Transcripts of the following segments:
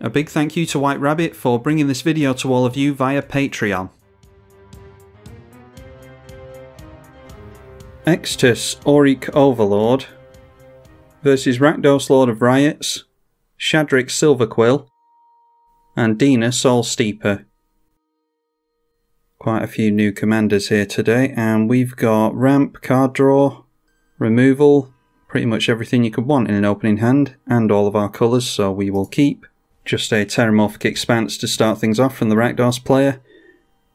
A big thank you to White Rabbit for bringing this video to all of you via Patreon. Extus Oriq Overlord versus Rakdos Lord of Riots, Shadrix Silverquill, and Dina Soul Steeper. Quite a few new commanders here today, and we've got ramp, card draw, removal, pretty much everything you could want in an opening hand, and all of our colours, so we will keep. Just a Terramorphic Expanse to start things off from the Rakdos player.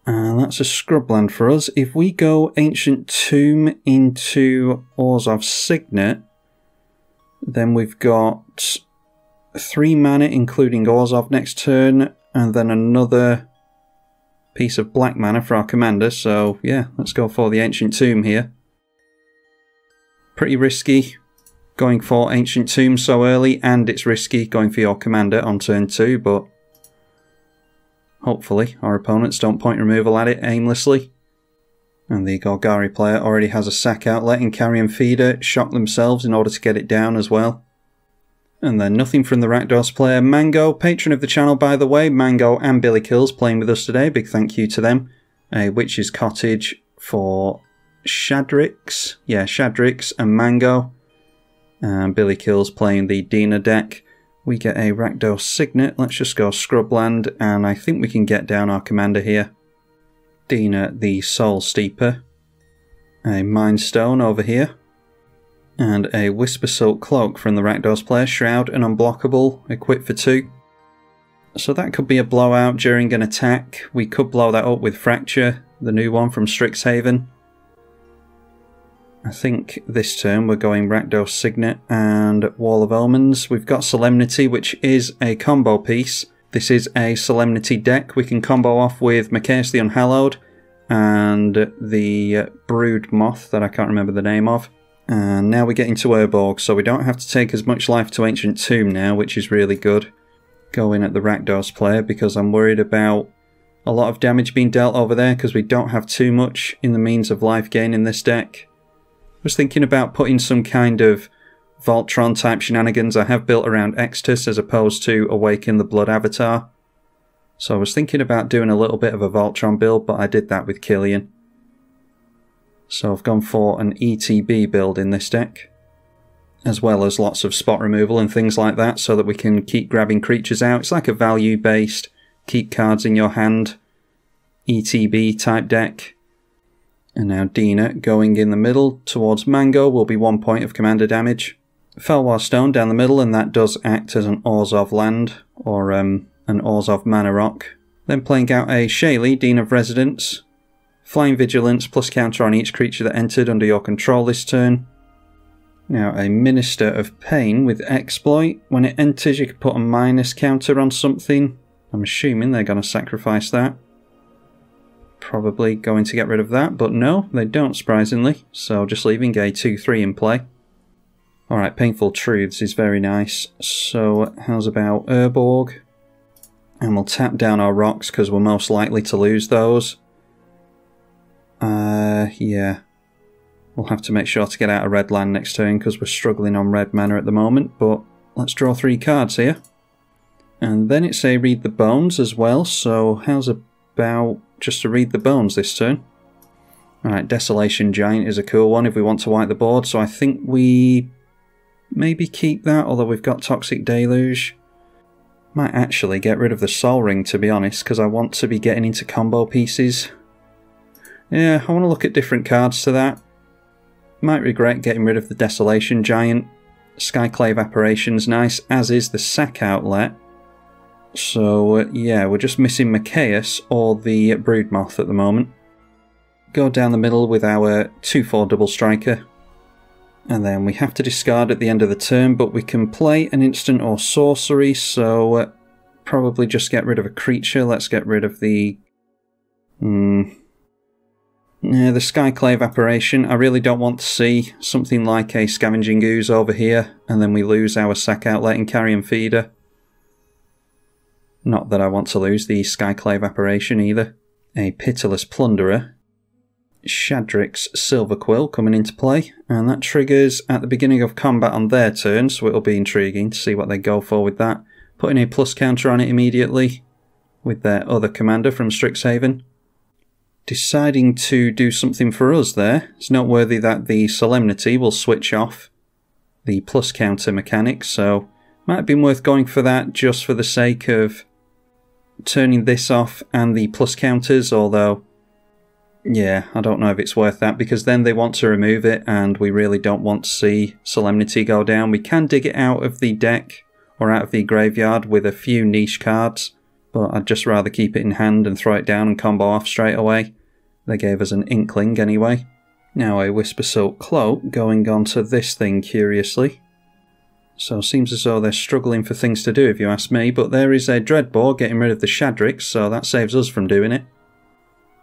And that's a scrubland for us. If we go Ancient Tomb into Orzhov's Signet, then we've got 3 mana including Orzhov next turn, and then another piece of black mana for our commander, so yeah, let's go for the Ancient Tomb here. Pretty risky going for Ancient Tomb so early, and it's risky going for your commander on turn 2, but hopefully our opponents don't point removal at it aimlessly. And the Golgari player already has a sack outlet in Carrion Feeder, shock themselves in order to get it down as well. And then nothing from the Rakdos player. Mango, patron of the channel by the way, Mango and Billy Kills playing with us today, big thank you to them. A Witch's Cottage for Shadrix, yeah, Shadrix and Mango. And Billy Kills playing the Dina deck. We get a Rakdos Signet, let's just go Scrubland, and I think we can get down our commander here. Dina the Soul Steeper. A Mind Stone over here. And a Whisper Silk Cloak from the Rakdos player, Shroud and Unblockable, equipped for 2. So that could be a blowout during an attack. We could blow that up with Fracture, the new one from Strixhaven. I think this turn we're going Rakdos Signet and Wall of Omens. We've got Solemnity, which is a combo piece. This is a Solemnity deck. We can combo off with Machaos the Unhallowed and the Brood Moth that I can't remember the name of. And now we get into Urborg, so we don't have to take as much life to Ancient Tomb now, which is really good. Go in at the Rakdos player because I'm worried about a lot of damage being dealt over there because we don't have too much in the means of life gain in this deck. I was thinking about putting some kind of Voltron type shenanigans I have built around Extus as opposed to Awaken the Blood Avatar. So I was thinking about doing a little bit of a Voltron build, but I did that with Killian. So I've gone for an ETB build in this deck, as well as lots of spot removal and things like that so that we can keep grabbing creatures out. It's like a value based, keep cards in your hand, ETB type deck. And now Dina going in the middle towards Mango will be 1 point of commander damage. Felwar Stone down the middle, and that does act as an Orzhov land, or an Orzhov mana rock. Then playing out a Shaylee, Dean of Residence. Flying Vigilance plus counter on each creature that entered under your control this turn. Now a Minister of Pain with Exploit. When it enters you can put a minus counter on something. I'm assuming they're going to sacrifice that. Probably going to get rid of that, but no, they don't surprisingly, so just leaving a 2-3 in play. Alright, Painful Truths is very nice, so how's about Urborg? And we'll tap down our rocks because we're most likely to lose those. Yeah. We'll have to make sure to get out of red land next turn because we're struggling on red mana at the moment, but let's draw 3 cards here. And then it's a Read the Bones as well, so how's about just to Read the Bones this turn. Alright, Desolation Giant is a cool one if we want to wipe the board, so I think we maybe keep that, although we've got Toxic Deluge. Might actually get rid of the Sol Ring to be honest, because I want to be getting into combo pieces. Yeah, I want to look at different cards to that. Might regret getting rid of the Desolation Giant. Skyclave Apparition's nice, as is the Sack Outlet. So yeah, we're just missing Machaos or the Broodmoth at the moment. Go down the middle with our 2-4 double striker. And then we have to discard at the end of the turn, but we can play an instant or sorcery, so probably just get rid of a creature. Let's get rid of the... Yeah, the Skyclave Apparition. I really don't want to see something like a Scavenging Ooze over here, and then we lose our Sack Outlet and Carrion Feeder. Not that I want to lose the Skyclave Apparition either. A Pitiless Plunderer. Shadrix Silverquill coming into play, and that triggers at the beginning of combat on their turn, so it'll be intriguing to see what they go for with that. putting a plus counter on it immediately with their other commander from Strixhaven. Deciding to do something for us there. It's noteworthy that the Solemnity will switch off the plus counter mechanic, so might have been worth going for that just for the sake of turning this off and the plus counters, although yeah, I don't know if it's worth that because then they want to remove it and we really don't want to see Solemnity go down. We can dig it out of the deck or out of the graveyard with a few niche cards, but I'd just rather keep it in hand and throw it down and combo off straight away. They gave us an inkling anyway. Now a Whisper Silk Cloak going on to this thing curiously. So seems as though they're struggling for things to do if you ask me, but there is a Dreadbore getting rid of the Shadrix, so that saves us from doing it.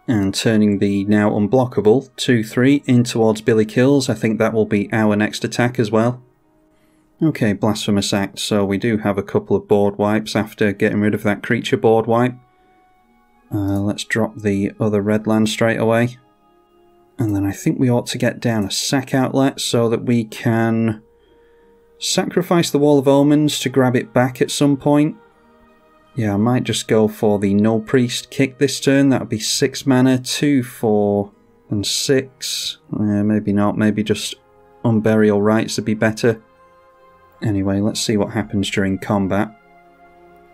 And turning the now unblockable 2-3 in towards Billy Kills. I think that will be our next attack as well. Okay, Blasphemous Act, so we do have a couple of board wipes after getting rid of that creature board wipe. Let's drop the other red land straight away. And then I think we ought to get down a sack outlet so that we can sacrifice the Wall of Omens to grab it back at some point. Yeah, I might just go for the Null Priest kick this turn. That would be 6 mana, 2, 4, and 6. Maybe not, maybe just Unburial Rites would be better. Anyway, let's see what happens during combat.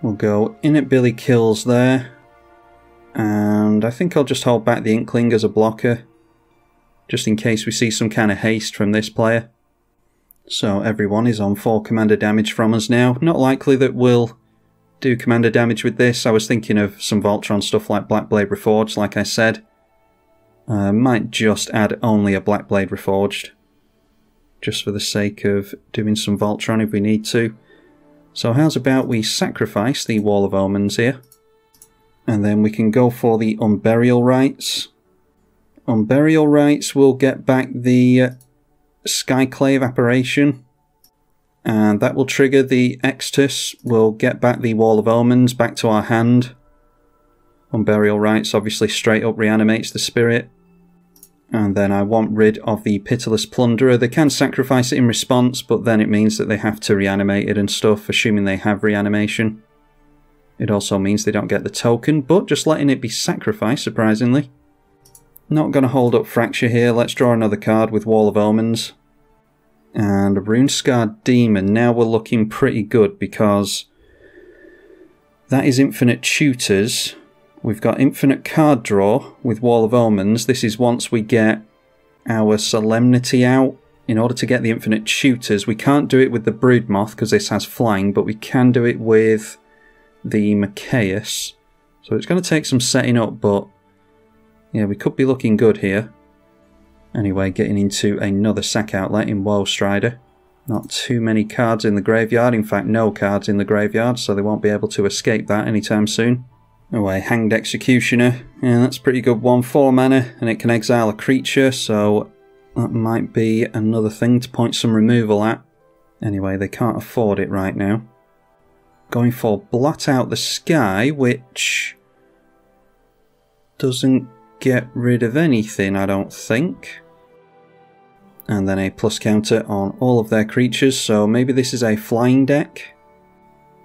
We'll go in at Billy Kills there. And I think I'll just hold back the Inkling as a blocker, just in case we see some kind of haste from this player. So everyone is on 4 commander damage from us now. Not likely that we'll do commander damage with this. I was thinking of some Voltron stuff like Blackblade Reforged, like I said. Might just add only a Blackblade Reforged, just for the sake of doing some Voltron if we need to. So how's about we sacrifice the Wall of Omens here, and then we can go for the Unburial Rites. Unburial Rites will get back the Skyclave Apparition, and that will trigger the Extus. We'll get back the Wall of Omens back to our hand. Unburial Rites obviously straight up reanimates the spirit. And then I want rid of the Pitiless Plunderer. They can sacrifice it in response, but then it means that they have to reanimate it and stuff, assuming they have reanimation. It also means they don't get the token, but just letting it be sacrificed, surprisingly. Not going to hold up Fracture here. Let's draw another card with Wall of Omens. And a Rune-Scarred Demon. Now we're looking pretty good because that is infinite tutors. We've got infinite card draw with Wall of Omens. This is once we get our Solemnity out. In order to get the infinite tutors, we can't do it with the Broodmoth because this has flying, but we can do it with the Machias. So it's going to take some setting up, but yeah, we could be looking good here. Anyway, getting into another sack outlet in Woe Strider. Not too many cards in the graveyard, in fact no cards in the graveyard, so they won't be able to escape that anytime soon. Anyway, Hanged Executioner. Yeah, that's pretty good one. 4 mana, and it can exile a creature, so that might be another thing to point some removal at. Anyway, they can't afford it right now. Going for Blot Out the Sky, which doesn't get rid of anything, I don't think. And then a plus counter on all of their creatures, so maybe this is a flying deck.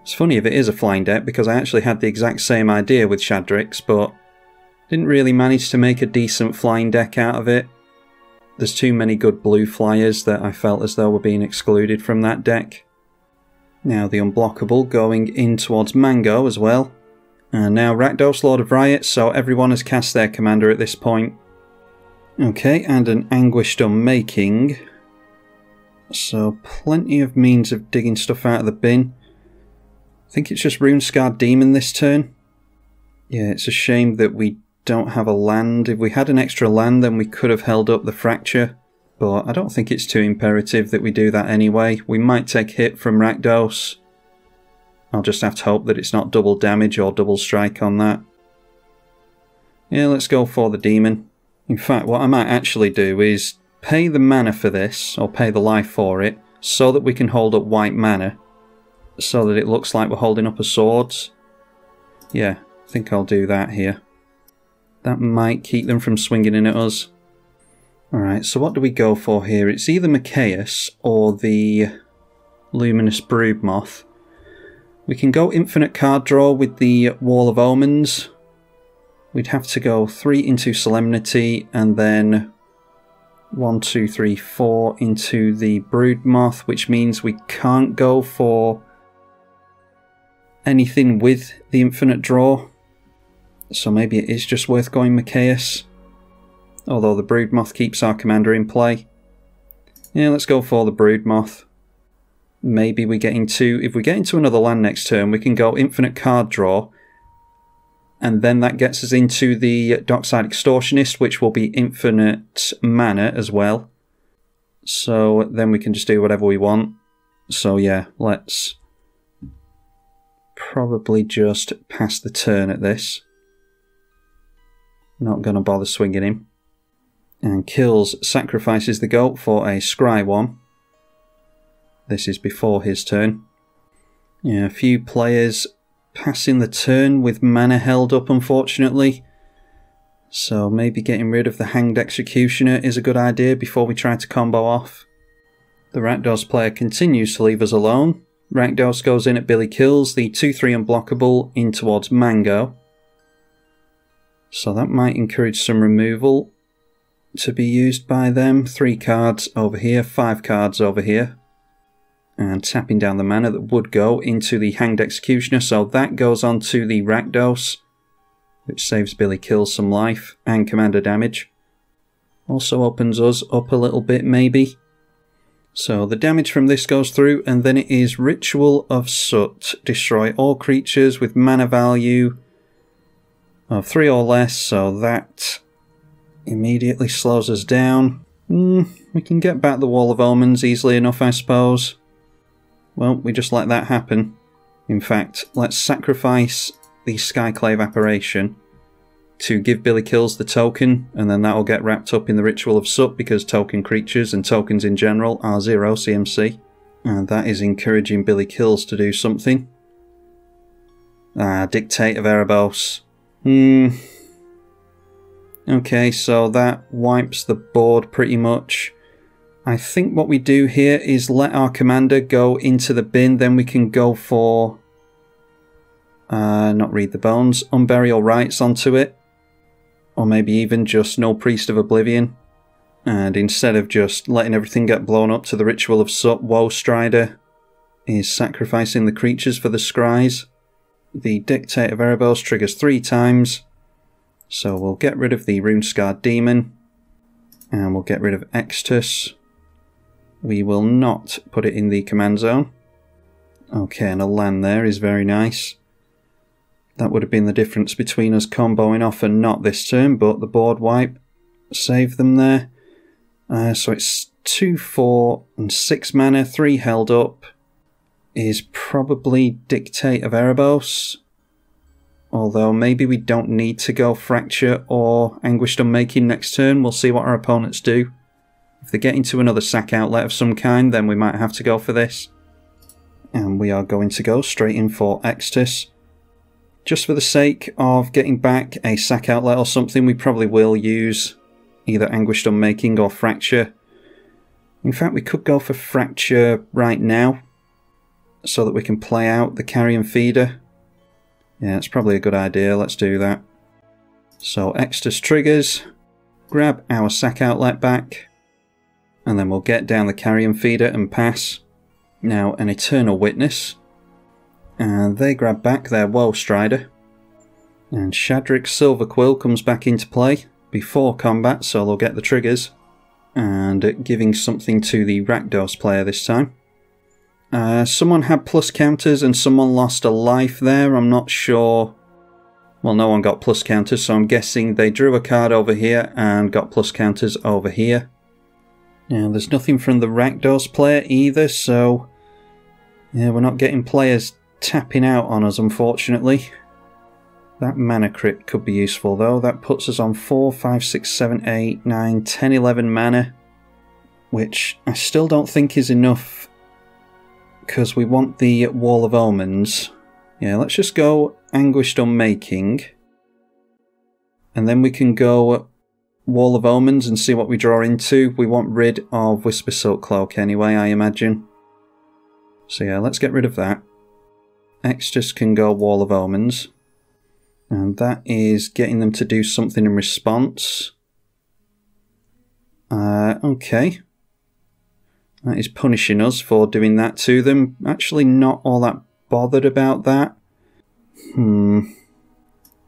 It's funny if it is a flying deck, because I actually had the exact same idea with Shadrix, but didn't really manage to make a decent flying deck out of it. There's too many good blue flyers that I felt as though were being excluded from that deck. Now the Unblockable going in towards Mango as well. And now Rakdos, Lord of Riot, so everyone has cast their commander at this point. Okay, and an Anguished Unmaking. So plenty of means of digging stuff out of the bin. I think it's just Rune-Scarred Demon this turn. Yeah, it's a shame that we don't have a land. If we had an extra land, then we could have held up the Fracture. But I don't think it's too imperative that we do that anyway. We might take hit from Rakdos. I'll just have to hope that it's not double damage or double strike on that. Yeah, let's go for the Demon. In fact, what I might actually do is pay the mana for this, or pay the life for it, so that we can hold up white mana, so that it looks like we're holding up a swords. Yeah, I think I'll do that here. That might keep them from swinging in at us. Alright, so what do we go for here? It's either Machias or the Luminous Broodmoth. We can go infinite card draw with the Wall of Omens. We'd have to go 3 into Solemnity and then 1, 2, 3, 4 into the Broodmoth, which means we can't go for anything with the infinite draw. So maybe it is just worth going Machinimasound. Although the Broodmoth keeps our commander in play. Yeah, let's go for the Broodmoth. Maybe we get into... If we get into another land next turn, we can go infinite card draw. And then that gets us into the Dockside Extortionist, which will be infinite mana as well. So then we can just do whatever we want. So yeah, let's probably just pass the turn at this. Not going to bother swinging him. And kills, sacrifices the goat for a scry 1. This is before his turn. Yeah, a few players passing the turn with mana held up, unfortunately. So maybe getting rid of the Hanged Executioner is a good idea before we try to combo off. The Rakdos player continues to leave us alone. Rakdos goes in at Billy Kills, the 2-3 unblockable in towards Mango. So that might encourage some removal to be used by them. 3 cards over here, 5 cards over here. And tapping down the mana that would go into the Hanged Executioner, so that goes on to the Rakdos, which saves Billy Kills some life and commander damage. Also opens us up a little bit, maybe. So the damage from this goes through, and then it is Ritual of Soot. Destroy all creatures with mana value of 3 or less, so that immediately slows us down. We can get back the Wall of Omens easily enough, I suppose. Well, we just let that happen. In fact, let's sacrifice the Skyclave Apparition to give Billy Kills the token, and then that'll get wrapped up in the Ritual of Soot because token creatures and tokens in general are 0 CMC. And that is encouraging Billy Kills to do something. Dictate of Erebos. Okay, so that wipes the board pretty much. I think what we do here is let our commander go into the bin, then we can go for... not Read the Bones, Unburial Rites onto it. Or maybe even just no Priest of Oblivion. And instead of just letting everything get blown up to the Ritual of Soot, Woe Strider is sacrificing the creatures for the scries. The Dictate of Erebos triggers 3 times. So we'll get rid of the Rune-Scarred Demon. And we'll get rid of Extus. We will not put it in the command zone. Okay, and a land there is very nice. That would have been the difference between us comboing off and not this turn, but the board wipe saved them there. So it's 2, 4 and 6 mana, 3 held up. Is probably Dictate of Erebos. Although maybe we don't need to go Fracture or Anguished Unmaking next turn. We'll see what our opponents do. If they get into another sack outlet of some kind, then we might have to go for this. And we are going to go straight in for Extus. Just for the sake of getting back a sack outlet or something, we probably will use either Anguished Unmaking or Fracture. In fact, we could go for Fracture right now, so that we can play out the Carrion Feeder. Yeah, it's probably a good idea, let's do that. So Extus triggers, grab our sack outlet back, and then we'll get down the Carrion Feeder and pass. Now an Eternal Witness, and they grab back their Woe Strider. And Shadrix Silver Quill comes back into play before combat, so they'll get the triggers. And giving something to the Rakdos player this time. Someone had plus counters and someone lost a life there, I'm not sure. Well, no one got plus counters, so I'm guessing they drew a card over here and got plus counters over here. Now, there's nothing from the Rakdos player either, so yeah, we're not getting players tapping out on us, unfortunately. That mana crypt could be useful though. That puts us on 4, 5, 6, 7, 8, 9, 10, 11 mana, which I still don't think is enough because we want the Wall of Omens. Yeah, let's just go Anguished Unmaking, and then we can go Wall of Omens and see what we draw into. We want rid of Whisper Silk Cloak anyway, I imagine. So yeah, let's get rid of that. Extus can go Wall of Omens. And that is getting them to do something in response. Okay. That is punishing us for doing that to them. Actually not all that bothered about that.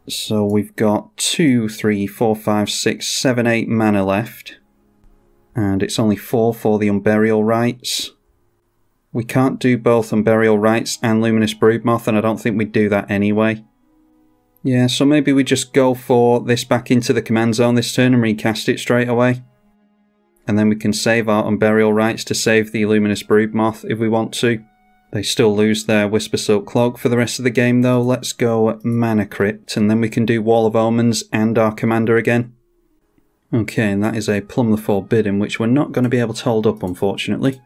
So we've got 2, 3, 4, 5, 6, 7, 8 mana left. And it's only 4 for the Unburial Rites. We can't do both Unburial Rites and Luminous Broodmoth, and I don't think we'd do that anyway. Yeah, so maybe we just go for this back into the command zone this turn and recast it straight away. And then we can save our Unburial Rites to save the Luminous Broodmoth if we want to. They still lose their Whisper Silk Cloak for the rest of the game though. Let's go Mana Crypt, and then we can do Wall of Omens and our commander again. Okay, and that is a Plumb the Forbidden, which we're not going to be able to hold up, unfortunately.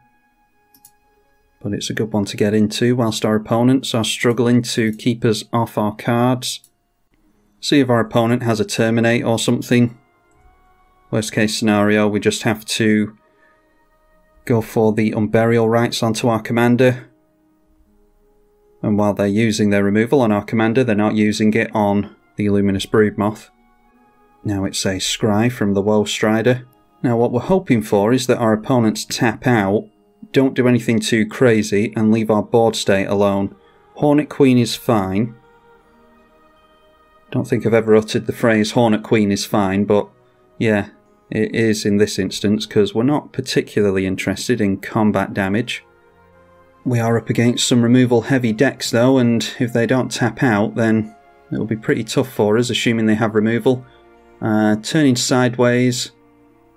But it's a good one to get into, whilst our opponents are struggling to keep us off our cards. See if our opponent has a Terminate or something. Worst case scenario, we just have to go for the Unburial Rites onto our commander. And while they're using their removal on our commander, they're not using it on the Luminous Broodmoth. Now it's a Scry from the Woe Strider. Now what we're hoping for is that our opponents tap out, don't do anything too crazy, and leave our board state alone. Hornet Queen is fine. Don't think I've ever uttered the phrase Hornet Queen is fine, but yeah, it is in this instance, because we're not particularly interested in combat damage. We are up against some removal heavy decks though, and if they don't tap out, then it'll be pretty tough for us, assuming they have removal. Turning sideways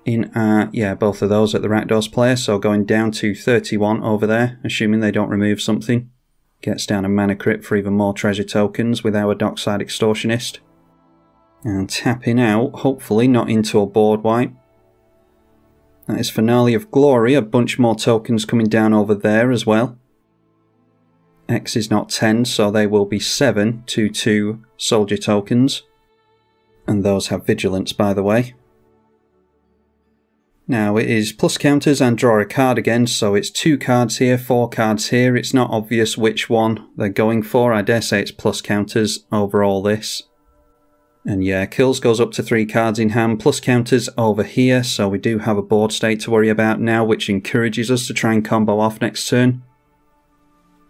in, yeah, both of those at the Rakdos player, so going down to 31 over there, assuming they don't remove something. Gets down a Mana Crypt for even more treasure tokens with our Dockside Extortionist. And tapping out, hopefully not into a board wipe. That is Finale of Glory, a bunch more tokens coming down over there as well. X is not 10, so they will be 7 to 2 soldier tokens. And those have Vigilance, by the way. Now it is plus counters and draw a card again, so it's 2 cards here, 4 cards here. It's not obvious which one they're going for. I dare say it's plus counters over all this. And yeah, kills goes up to 3 cards in hand, plus counters over here, so we do have a board state to worry about now, which encourages us to try and combo off next turn.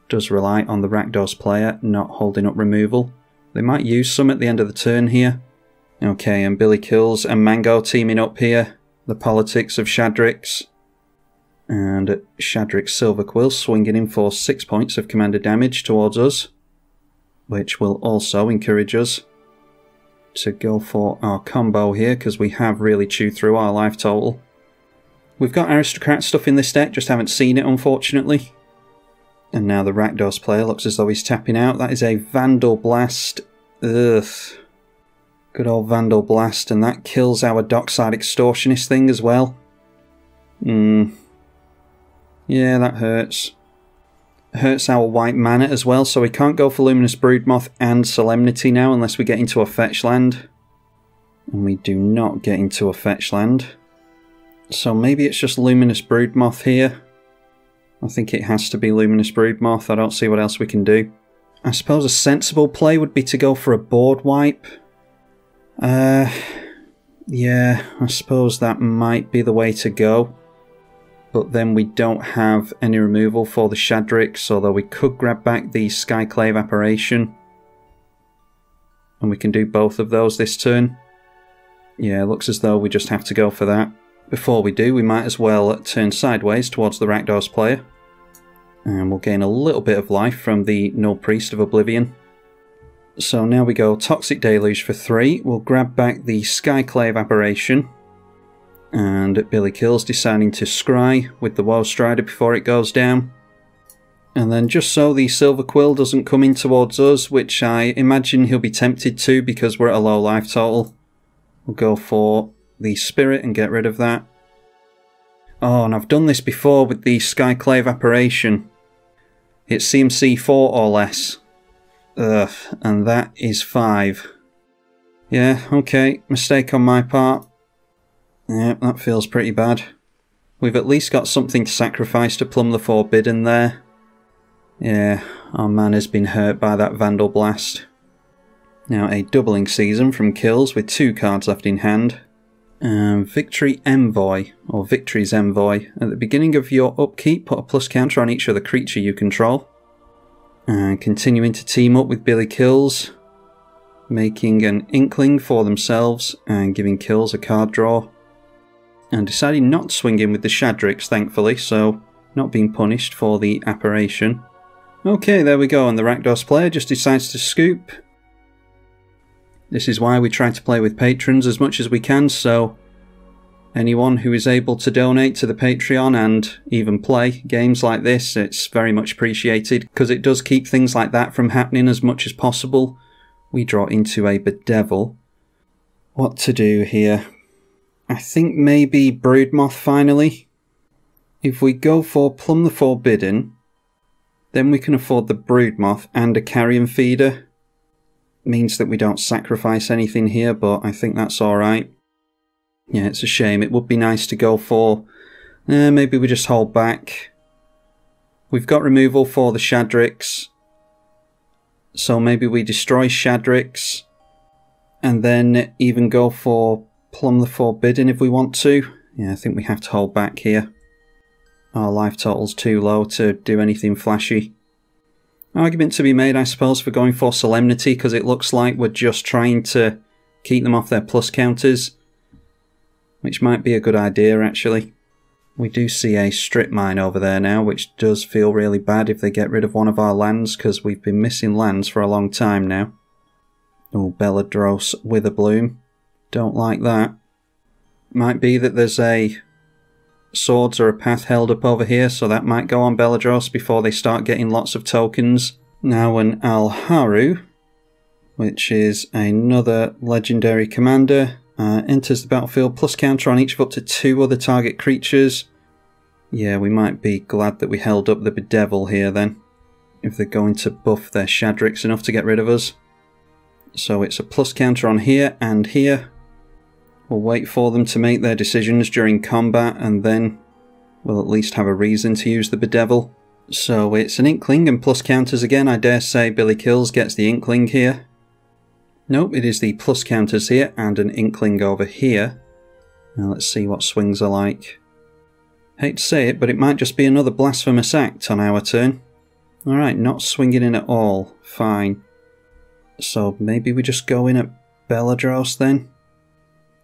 Does rely on the Rakdos player not holding up removal. They might use some at the end of the turn here. Okay, and Billy Kills and Mango teaming up here. The politics of Shadrix. And Shadrix Silverquill swinging in for 6 points of commander damage towards us, which will also encourage us to go for our combo here, because we have really chewed through our life total. We've got Aristocrat stuff in this deck, just haven't seen it unfortunately. And now the Rakdos player looks as though he's tapping out. That is a Vandal Blast. Ugh. Good old Vandal Blast, and that kills our Dockside Extortionist thing as well. Yeah, that hurts. Hurts our white mana as well, so we can't go for Luminous Broodmoth and Solemnity now unless we get into a fetch land. And we do not get into a fetch land. So maybe it's just Luminous Broodmoth here. I think it has to be Luminous Broodmoth. I don't see what else we can do. I suppose a sensible play would be to go for a board wipe. Yeah, I suppose that might be the way to go. But then we don't have any removal for the Shadrix, although we could grab back the Skyclave Apparition. And we can do both of those this turn. Yeah, looks as though we just have to go for that. Before we do, we might as well turn sideways towards the Rakdos player. And we'll gain a little bit of life from the Null Priest of Oblivion. So now we go Toxic Deluge for 3. We'll grab back the Skyclave Apparition. And Billy Kills deciding to scry with the Woe Strider before it goes down. And then just so the Silverquill doesn't come in towards us, which I imagine he'll be tempted to because we're at a low life total, we'll go for the Spirit and get rid of that. Oh, and I've done this before with the Skyclave Apparition. It's CMC 4 or less. Ugh, and that is 5. Yeah, okay, mistake on my part. Yeah, that feels pretty bad. We've at least got something to sacrifice to Plumb the Forbidden there. Yeah, our mana's been hurt by that Vandal Blast. Now a doubling season from kills with 2 cards left in hand. Victory Envoy, or Victory's Envoy. At the beginning of your upkeep, put a plus counter on each other creature you control. And continuing to team up with Billy Kills, making an Inkling for themselves and giving Kills a card draw. And deciding not to swing in with the Shadrix, thankfully, so not being punished for the apparition. Okay, there we go, and the Rakdos player just decides to scoop. This is why we try to play with patrons as much as we can, so anyone who is able to donate to the Patreon and even play games like this, it's very much appreciated, because it does keep things like that from happening as much as possible. We draw into a Bedevil. What to do here? I think maybe Broodmoth finally. If we go for Plumb the Forbidden, then we can afford the Broodmoth and a Carrion Feeder. Means that we don't sacrifice anything here, but I think that's alright. Yeah, it's a shame. It would be nice to go for... maybe we just hold back. We've got removal for the Shadrix. So maybe we destroy Shadrix. And then even go for Plumb the Forbidden if we want to. Yeah, I think we have to hold back here. Our life total's too low to do anything flashy. Argument to be made, I suppose, for going for Solemnity, because it looks like we're just trying to keep them off their plus counters. Which might be a good idea, actually. We do see a strip mine over there now, which does feel really bad if they get rid of one of our lands, because we've been missing lands for a long time now. Oh, Belladros Witherbloom. Don't like that. Might be that there's a swords or a path held up over here, so that might go on Belladros before they start getting lots of tokens. Now an Alharu, which is another legendary commander, enters the battlefield, plus counter on each of up to 2 other target creatures. Yeah, we might be glad that we held up the Bedevil here then, if they're going to buff their Shadrix enough to get rid of us. So it's a plus counter on here and here. We'll wait for them to make their decisions during combat, and then we'll at least have a reason to use the Bedevil. So it's an Inkling and plus counters again. I dare say Billy Kills gets the Inkling here. Nope, it is the plus counters here and an Inkling over here. Now let's see what swings are like. Hate to say it, but it might just be another Blasphemous Act on our turn. Alright, not swinging in at all. Fine. So maybe we just go in at Belladros then?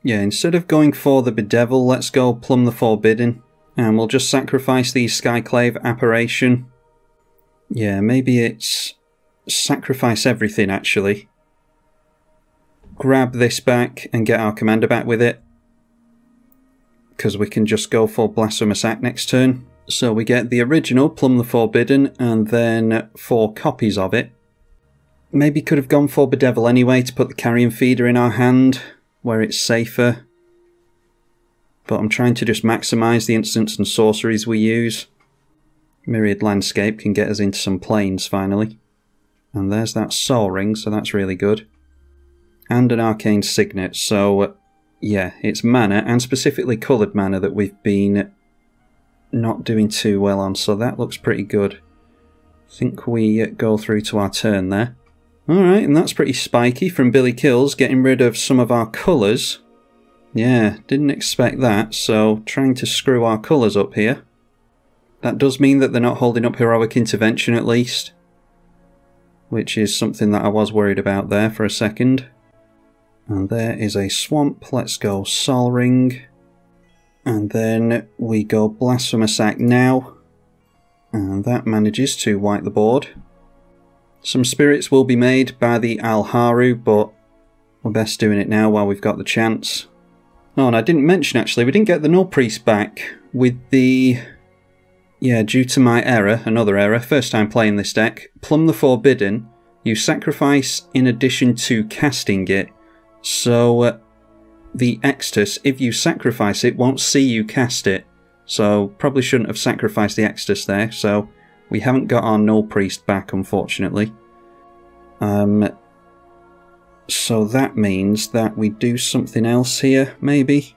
Yeah, instead of going for the Bedevil, let's go Plumb the Forbidden. And we'll just sacrifice the Skyclave Apparition. Yeah, maybe it's sacrifice everything, actually. Grab this back and get our commander back with it. Because we can just go for Blasphemous Act next turn. So we get the original Plumb the Forbidden and then 4 copies of it. Maybe could have gone for Bedevil anyway to put the Carrion Feeder in our hand, where it's safer. But I'm trying to just maximise the instants and sorceries we use. Myriad Landscape can get us into some planes finally. And there's that Soul Ring, so that's really good. And an Arcane Signet, so yeah, it's mana, and specifically coloured mana, that we've been not doing too well on, so that looks pretty good. I think we go through to our turn there. Alright, and that's pretty spiky from Billy Kills, getting rid of some of our colours. Yeah, didn't expect that, so trying to screw our colours up here. That does mean that they're not holding up Heroic Intervention at least. Which is something that I was worried about there for a second. And there is a Swamp, let's go Sol Ring. And then we go Blasphemous Act now. And that manages to wipe the board. Some spirits will be made by the Alharu, but we're best doing it now while we've got the chance. Oh, and I didn't mention actually, we didn't get the Null Priest back with the... Yeah, due to my error, another error, first time playing this deck, Plumb the Forbidden, you sacrifice in addition to casting it, so the Extus, if you sacrifice it, won't see you cast it. So probably shouldn't have sacrificed the Extus there, so we haven't got our Null Priest back, unfortunately. So that means that we do something else here, maybe?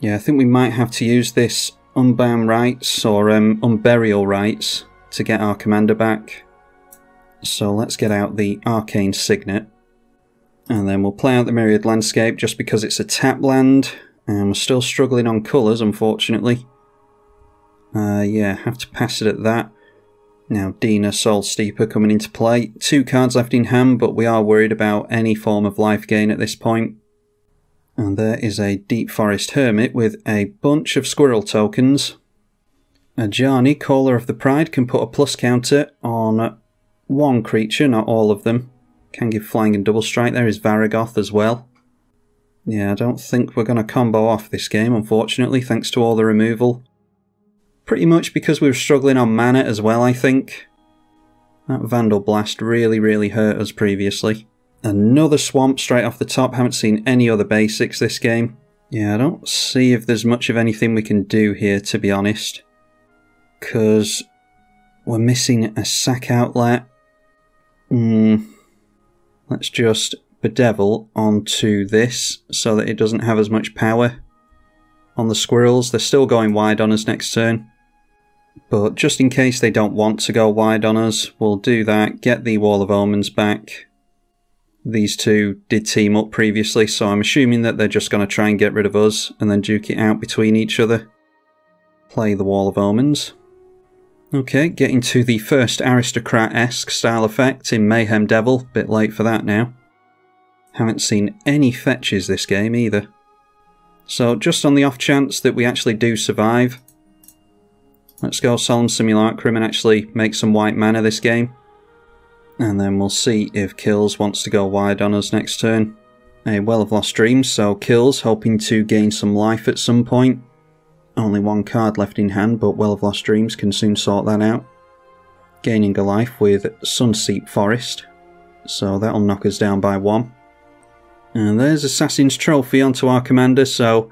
Yeah, I think we might have to use this Unbound Rites or Unburial Rites to get our commander back. So let's get out the Arcane Signet. And then we'll play out the Myriad Landscape just because it's a tap land. And we're still struggling on colours, unfortunately. Yeah, have to pass it at that. Now Dina, Soul Steeper coming into play. 2 cards left in hand, but we are worried about any form of life gain at this point. And there is a Deep Forest Hermit with a bunch of squirrel tokens. Ajani, Caller of the Pride, can put a plus counter on 1 creature, not all of them. Can give flying and double strike. There is Varagoth as well. Yeah, I don't think we're going to combo off this game, unfortunately, thanks to all the removal. Pretty much because we were struggling on mana as well, I think. That Vandal Blast really hurt us previously. Another Swamp straight off the top. Haven't seen any other basics this game. Yeah, I don't see if there's much of anything we can do here, to be honest. Because we're missing a sack outlet. Let's just Bedevil onto this so that it doesn't have as much power on the squirrels. They're still going wide on us next turn. But just in case they don't want to go wide on us, we'll do that, get the Wall of Omens back. These two did team up previously, so I'm assuming that they're just going to try and get rid of us and then duke it out between each other. Play the Wall of Omens. Okay, getting to the first Aristocrat-esque style effect in Mayhem Devil. Bit late for that now. Haven't seen any fetches this game either. So just on the off chance that we actually do survive, let's go Solemn Simulacrum and actually make some white mana this game. And then we'll see if Kills wants to go wide on us next turn. A Well of Lost Dreams, so Kills hoping to gain some life at some point. Only 1 card left in hand, but Well of Lost Dreams can soon sort that out. Gaining a life with Sunseep Forest, so that'll knock us down by 1. And there's Assassin's Trophy onto our commander, so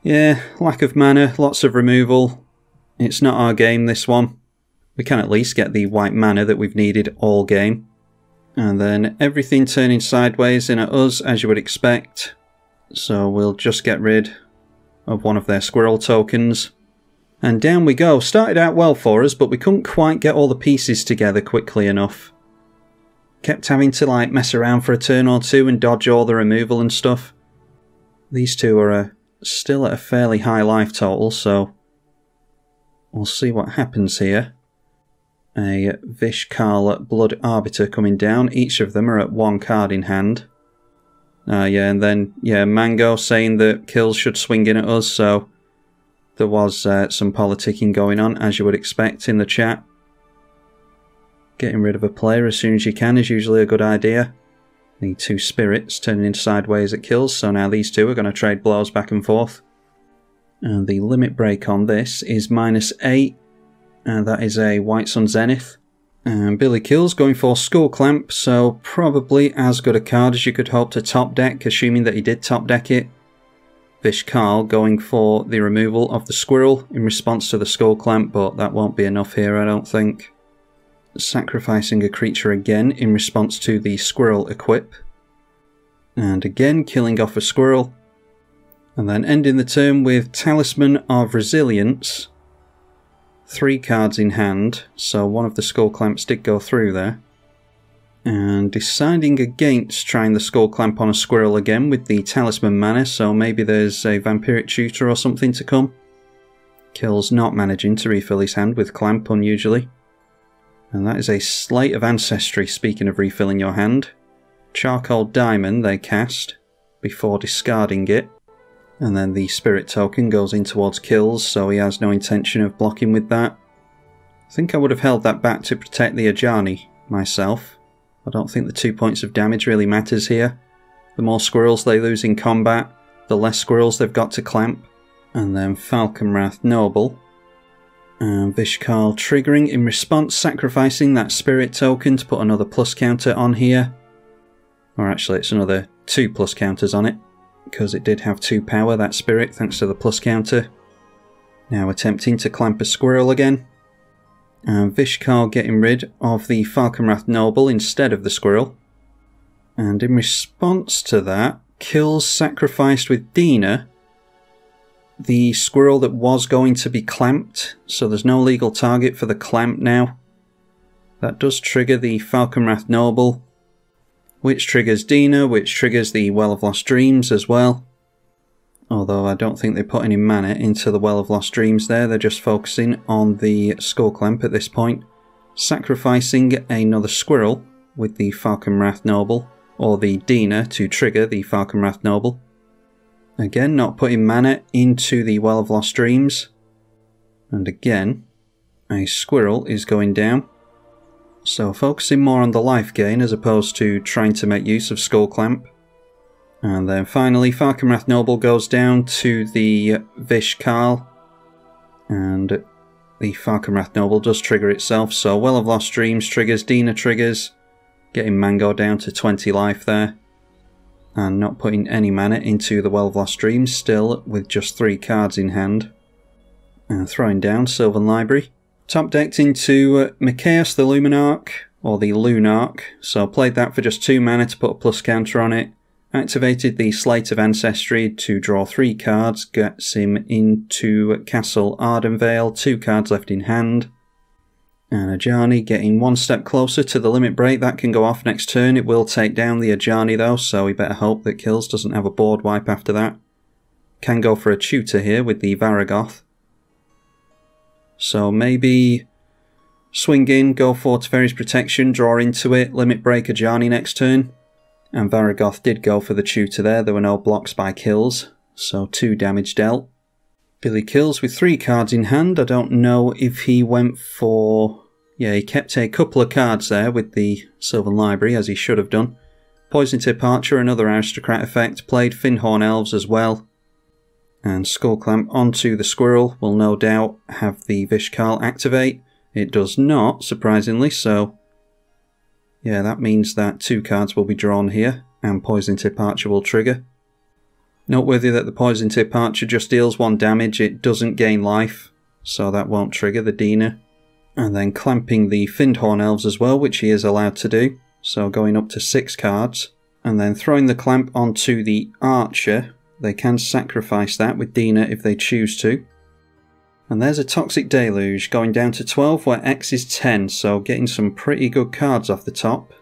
yeah, lack of mana, lots of removal. It's not our game, this one. We can at least get the white mana that we've needed all game. And then everything turning sideways in at us, as you would expect. So we'll just get rid of one of their squirrel tokens. And down we go. Started out well for us, but we couldn't quite get all the pieces together quickly enough. Kept having to like mess around for a turn or two and dodge all the removal and stuff. These two are still at a fairly high life total, so we'll see what happens here. A Vishkal Blood Arbiter coming down. Each of them are at 1 card in hand. Yeah, and then, yeah, Mango saying that Kills should swing in at us, so there was some politicking going on, as you would expect in the chat. Getting rid of a player as soon as you can is usually a good idea. The 2 spirits turning in sideways at Kills, so now these two are going to trade blows back and forth. And the limit break on this is -8, and that is a White Sun Zenith. And Billy Kills going for Skull Clamp, so probably as good a card as you could hope to top deck, assuming that he did top deck it. Vishkal going for the removal of the squirrel in response to the Skull Clamp, but that won't be enough here, I don't think. Sacrificing a creature again in response to the squirrel equip. And again killing off a squirrel. And then ending the turn with Talisman of Resilience. 3 cards in hand, so one of the Skull Clamps did go through there. And deciding against trying the Skull Clamp on a squirrel again with the Talisman mana, so maybe there's a Vampiric Tutor or something to come. Kills not managing to refill his hand with Clamp, unusually. And that is a Slate of Ancestry, speaking of refilling your hand. Charcoal Diamond they cast before discarding it. And then the Spirit Token goes in towards Kills, so he has no intention of blocking with that. I think I would have held that back to protect the Ajani myself. I don't think the 2 points of damage really matters here. The more squirrels they lose in combat, the less squirrels they've got to clamp. And then Falconwrath Noble. And Vishkal triggering in response, sacrificing that Spirit Token to put another plus counter on here. Or actually it's another 2 plus counters on it, because it did have 2 power, that Spirit, thanks to the plus counter. Now attempting to clamp a squirrel again. And Vishkal getting rid of the Falconwrath Noble instead of the squirrel. And in response to that, Kills sacrificed with Dina the squirrel that was going to be clamped, so there's no legal target for the clamp now. That does trigger the Falconwrath Noble, which triggers Dina, which triggers the Well of Lost Dreams as well. Although I don't think they put any mana into the Well of Lost Dreams there, they're just focusing on the Skull Clamp at this point. Sacrificing another squirrel with the Falconwrath Noble, or the Dina to trigger the Falconwrath Noble. Again, not putting mana into the Well of Lost Dreams. And again, a squirrel is going down. So focusing more on the life gain as opposed to trying to make use of Skull Clamp. And then finally, Falconwrath Noble goes down to the Vish-Khal. And the Falconwrath Noble does trigger itself. So Well of Lost Dreams triggers, Dina triggers. Getting Mango down to 20 life there. And not putting any mana into the Well of Lost Dreams, still with just 3 cards in hand. And throwing down Sylvan Library. Top decked into Machinimasound the Luminarch, or the Lunarch. So played that for just 2 mana to put a plus counter on it. Activated the Slate of Ancestry to draw 3 cards, gets him into Castle Ardenvale, 2 cards left in hand. And Ajani getting 1 step closer to the limit break. That can go off next turn. It will take down the Ajani though, so we better hope that Kills doesn't have a board wipe after that. Can go for a tutor here with the Varagoth. So maybe swing in, go for Teferi's Protection, draw into it, limit break Ajani next turn. And Varagoth did go for the tutor there, there were no blocks by Kills, so 2 damage dealt. Billy Kills with 3 cards in hand. I don't know if he went for... yeah, he kept a couple of cards there with the Sylvan Library, as he should have done. Poison Tip Archer, another Aristocrat effect, played Fyndhorn Elves as well. And Skull Clamp onto the Squirrel will no doubt have the Vish-Khal activate. It does not, surprisingly, so... yeah, that means that 2 cards will be drawn here, and Poison Tip Archer will trigger. Noteworthy that the Poison Tip Archer just deals 1 damage, it doesn't gain life, so that won't trigger the Dina. And then clamping the Fyndhorn Elves as well, which he is allowed to do, so going up to 6 cards. And then throwing the clamp onto the Archer, they can sacrifice that with Dina if they choose to. And there's a Toxic Deluge going down to 12 where X is 10, so getting some pretty good cards off the top.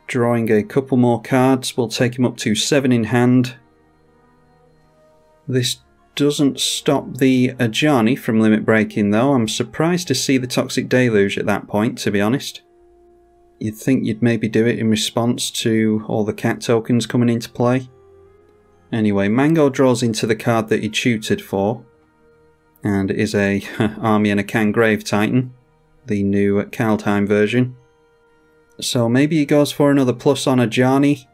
Drawing a couple more cards will take him up to 7 in hand. This doesn't stop the Ajani from limit breaking though. I'm surprised to see the Toxic Deluge at that point, to be honest. You'd think you'd maybe do it in response to all the cat tokens coming into play. Anyway, Mango draws into the card that he tutored for. And it is a Army and a Khan Grave Titan, the new Kaldheim version. So maybe he goes for another plus on Ajani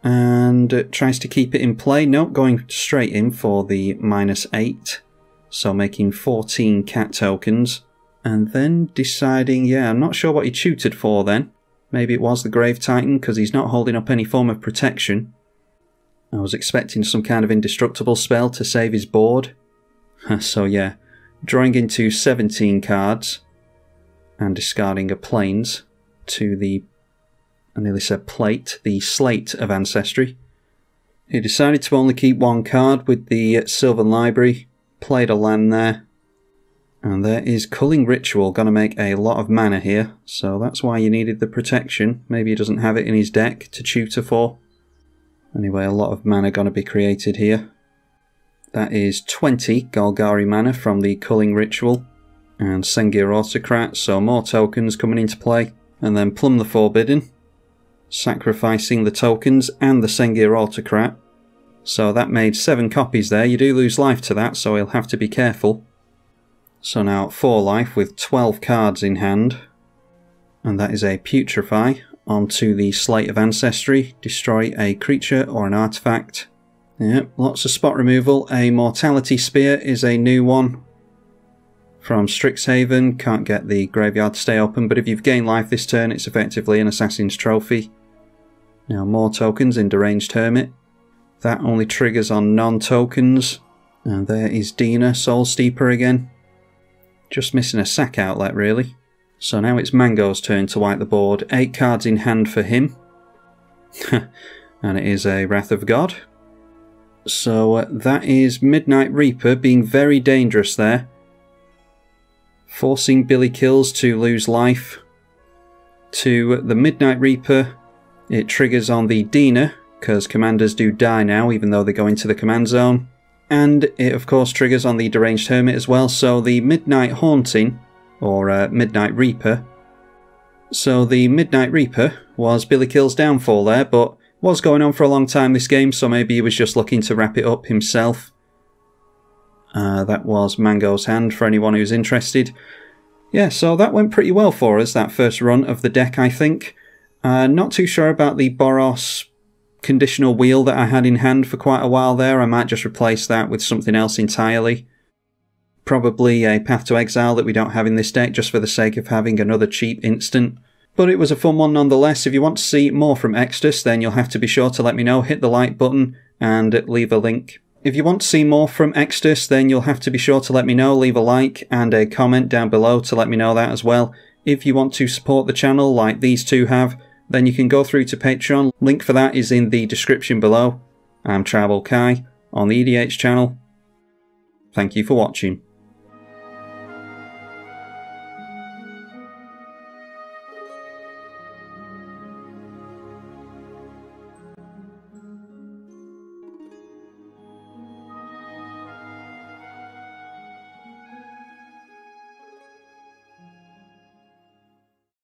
and tries to keep it in play. Nope, going straight in for the -8, so making 14 cat tokens. And then deciding, yeah, I'm not sure what he tutored for then. Maybe it was the Grave Titan because he's not holding up any form of protection. I was expecting some kind of indestructible spell to save his board. So yeah, drawing into 17 cards and discarding a Plains to the, I nearly said plate, the Slate of Ancestry. He decided to only keep 1 card with the Sylvan Library, played a land there, and there is Culling Ritual, going to make a lot of mana here, so that's why you needed the protection. Maybe he doesn't have it in his deck to tutor for. Anyway, a lot of mana going to be created here. That is 20 Golgari mana from the Culling Ritual and Sengir Autocrat, so more tokens coming into play. And then Plumb the Forbidden, sacrificing the tokens and the Sengir Autocrat. So that made 7 copies there. You do lose life to that, so he'll have to be careful. So now at 4 life with 12 cards in hand. And that is a Putrefy onto the Slate of Ancestry. Destroy a creature or an artifact. Yep, lots of spot removal. A Mortality Spear is a new one from Strixhaven. Can't get the graveyard to stay open, but if you've gained life this turn, it's effectively an Assassin's Trophy. Now more tokens in Deranged Hermit. That only triggers on non-tokens. And there is Dina, Soul Steeper again. Just missing a sack outlet, really. So now it's Mango's turn to wipe the board. 8 cards in hand for him. And it is a Wrath of God. So that is Midnight Reaper being very dangerous there. Forcing Billy Kills to lose life. to the Midnight Reaper. It triggers on the Dina, because commanders do die now, even though they go into the command zone. And it, of course, triggers on the Deranged Hermit as well. So the Midnight Haunting, or Midnight Reaper. So the Midnight Reaper was Billy Kill's downfall there, but was going on for a long time this game, so maybe he was just looking to wrap it up himself. That was Mango's hand for anyone who's interested. Yeah, so that went pretty well for us, that first run of the deck, I think. Not too sure about the Boros conditional wheel that I had in hand for quite a while there. I might just replace that with something else entirely. Probably a Path to Exile that we don't have in this deck, just for the sake of having another cheap instant. But it was a fun one nonetheless. If you want to see more from Extus, then you'll have to be sure to let me know. Hit the like button and leave a link. If you want to see more from Extus, then you'll have to be sure to let me know. Leave a like and a comment down below to let me know that as well. If you want to support the channel like these two have, then you can go through to Patreon. Link for that is in the description below. I'm tribalkai on the eedi-H channel. Thank you for watching.